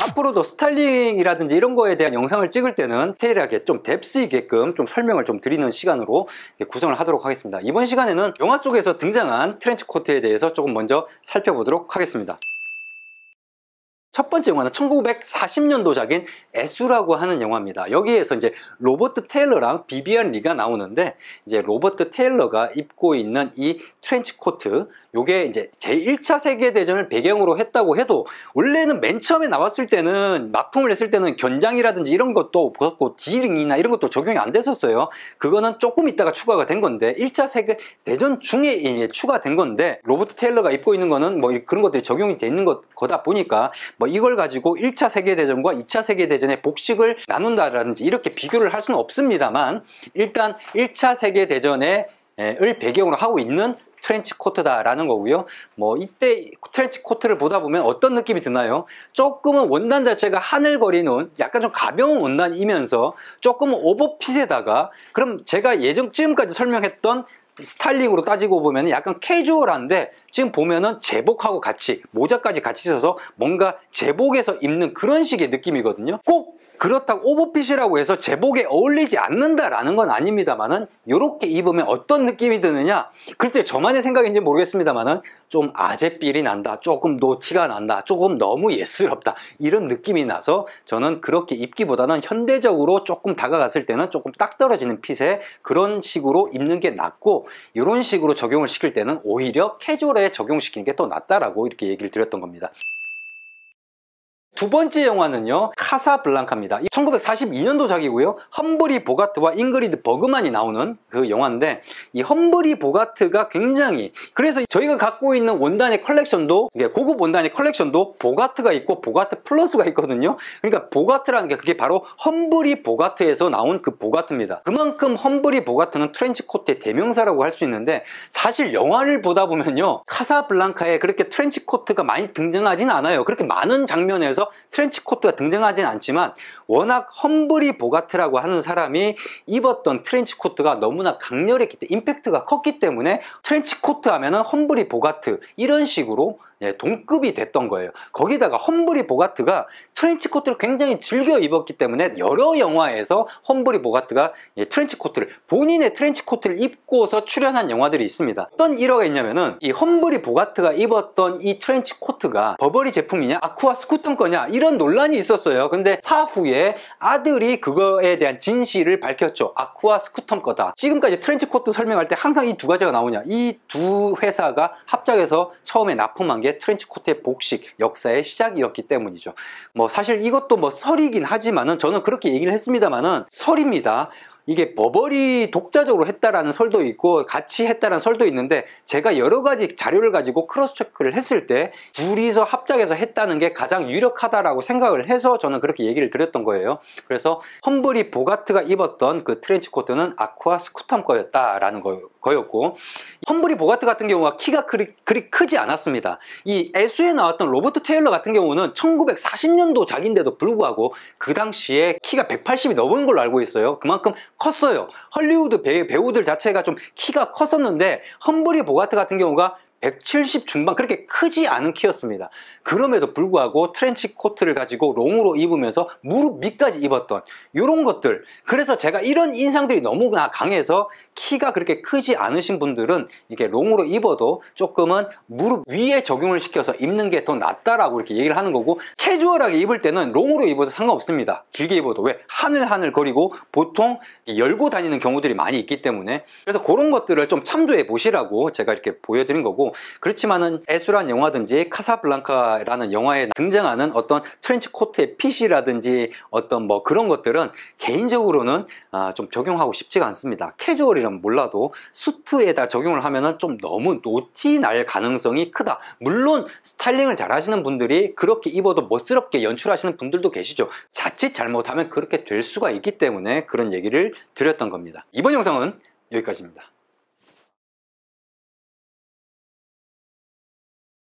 앞으로도 스타일링이라든지 이런 거에 대한 영상을 찍을 때는 디테일하게 좀 뎁스 있게끔 좀 설명을 좀 드리는 시간으로 구성을 하도록 하겠습니다. 이번 시간에는 영화 속에서 등장한 트렌치 코트에 대해서 조금 먼저 살펴보도록 하겠습니다. 첫 번째 영화는 1940년도작인 애수라고 하는 영화입니다. 여기에서 이제 로버트 테일러랑 비비안 리가 나오는데, 이제 로버트 테일러가 입고 있는 이 트렌치 코트, 요게 이제 제1차 세계대전을 배경으로 했다고 해도, 원래는 맨 처음에 나왔을 때는, 납품을 했을 때는 견장이라든지 이런 것도 없었고 디링이나 이런 것도 적용이 안 됐었어요. 그거는 조금 있다가 추가가 된 건데, 1차 세계대전 중에 추가된 건데, 로버트 테일러가 입고 있는 거는 뭐 그런 것들이 적용이 돼 있는 거다 보니까 뭐 이걸 가지고 1차 세계대전과 2차 세계대전의 복식을 나눈다라든지 이렇게 비교를 할 수는 없습니다만, 일단 1차 세계대전을 배경으로 하고 있는 트렌치 코트다라는 거고요. 뭐 이때 트렌치 코트를 보다 보면 어떤 느낌이 드나요? 조금은 원단 자체가 하늘거리는 약간 좀 가벼운 원단이면서 조금은 오버핏에다가, 그럼 제가 지금까지 설명했던 스타일링으로 따지고 보면 약간 캐주얼한데, 지금 보면은 제복하고 같이 모자까지 같이 써서 뭔가 제복에서 입는 그런 식의 느낌이거든요. 꼭 그렇다고 오버핏이라고 해서 제복에 어울리지 않는다라는 건 아닙니다만은, 이렇게 입으면 어떤 느낌이 드느냐, 글쎄 저만의 생각인지 모르겠습니다만은 좀 아재삘이 난다, 조금 노티가 난다, 조금 너무 예스럽다, 이런 느낌이 나서 저는 그렇게 입기보다는 현대적으로 조금 다가갔을 때는 조금 딱 떨어지는 핏의 그런 식으로 입는 게 낫고, 이런 식으로 적용을 시킬 때는 오히려 캐주얼에 적용시키는 게 더 낫다라고 이렇게 얘기를 드렸던 겁니다. 두 번째 영화는요, 카사블랑카입니다. 1942년도작이고요. 험브리 보가트와 잉그리드 버그만이 나오는 그 영화인데, 이 험브리 보가트가 굉장히, 그래서 저희가 갖고 있는 원단의 컬렉션도, 고급 원단의 컬렉션도 보가트가 있고 보가트 플러스가 있거든요. 그러니까 보가트라는 게 그게 바로 험브리 보가트에서 나온 그 보가트입니다. 그만큼 험브리 보가트는 트렌치 코트의 대명사라고 할 수 있는데, 사실 영화를 보다 보면요, 카사블랑카에 그렇게 트렌치 코트가 많이 등장하진 않아요. 그렇게 많은 장면에서 트렌치 코트가 등장하진 않지만, 워낙 험브리 보가트라고 하는 사람이 입었던 트렌치 코트가 너무나 강렬했기 때문에, 임팩트가 컸기 때문에 트렌치 코트 하면은 험브리 보가트, 이런 식으로 동급이 됐던 거예요. 거기다가 험브리 보가트가 트렌치 코트를 굉장히 즐겨 입었기 때문에 여러 영화에서 험브리 보가트가 트렌치 코트를, 본인의 트렌치 코트를 입고서 출연한 영화들이 있습니다. 어떤 일화가 있냐면은, 이 험브리 보가트가 입었던 이 트렌치 코트가 버버리 제품이냐 아쿠아 스쿠턴 거냐 이런 논란이 있었어요. 근데 사후에 아들이 그거에 대한 진실을 밝혔죠. 아쿠아 스쿠턴 거다. 지금까지 트렌치 코트 설명할 때 항상 이 두 가지가 나오냐, 이 두 회사가 합작해서 처음에 납품한 게 트렌치 코트의 복식, 역사의 시작이었기 때문이죠. 뭐 사실 이것도 뭐 설이긴 하지만은, 저는 그렇게 얘기를 했습니다만은 설입니다. 이게 버버리 독자적으로 했다라는 설도 있고 같이 했다라는 설도 있는데, 제가 여러 가지 자료를 가지고 크로스 체크를 했을 때 둘이서 합작해서 했다는 게 가장 유력하다라고 생각을 해서 저는 그렇게 얘기를 드렸던 거예요. 그래서 험브리 보가트가 입었던 그 트렌치 코트는 아쿠아 스쿠텀 거였다라는 거였고, 험브리 보가트 같은 경우가 키가 그리 크지 않았습니다. 이 애수에 나왔던 로버트 테일러 같은 경우는 1940년도 작인데도 불구하고 그 당시에 키가 180이 넘은 걸로 알고 있어요. 그만큼 컸어요. 헐리우드 배우들 자체가 좀 키가 컸었는데, 험브리 보가트 같은 경우가 170 중반, 그렇게 크지 않은 키였습니다. 그럼에도 불구하고 트렌치 코트를 가지고 롱으로 입으면서 무릎 밑까지 입었던 이런 것들, 그래서 제가 이런 인상들이 너무나 강해서 키가 그렇게 크지 않으신 분들은 이게 롱으로 입어도 조금은 무릎 위에 적용을 시켜서 입는 게 더 낫다라고 이렇게 얘기를 하는 거고, 캐주얼하게 입을 때는 롱으로 입어도 상관없습니다. 길게 입어도. 왜? 하늘하늘 거리고 보통 열고 다니는 경우들이 많이 있기 때문에, 그래서 그런 것들을 좀 참조해 보시라고 제가 이렇게 보여드린 거고, 그렇지만은 애수란 영화든지 카사블랑카라는 영화에 등장하는 어떤 트렌치 코트의 핏이라든지 어떤 뭐 그런 것들은 개인적으로는 좀 적용하고 싶지가 않습니다. 캐주얼이라면 몰라도 수트에다 적용을 하면은 좀 너무 노티 날 가능성이 크다. 물론 스타일링을 잘 하시는 분들이 그렇게 입어도 멋스럽게 연출하시는 분들도 계시죠. 자칫 잘못하면 그렇게 될 수가 있기 때문에 그런 얘기를 드렸던 겁니다. 이번 영상은 여기까지입니다.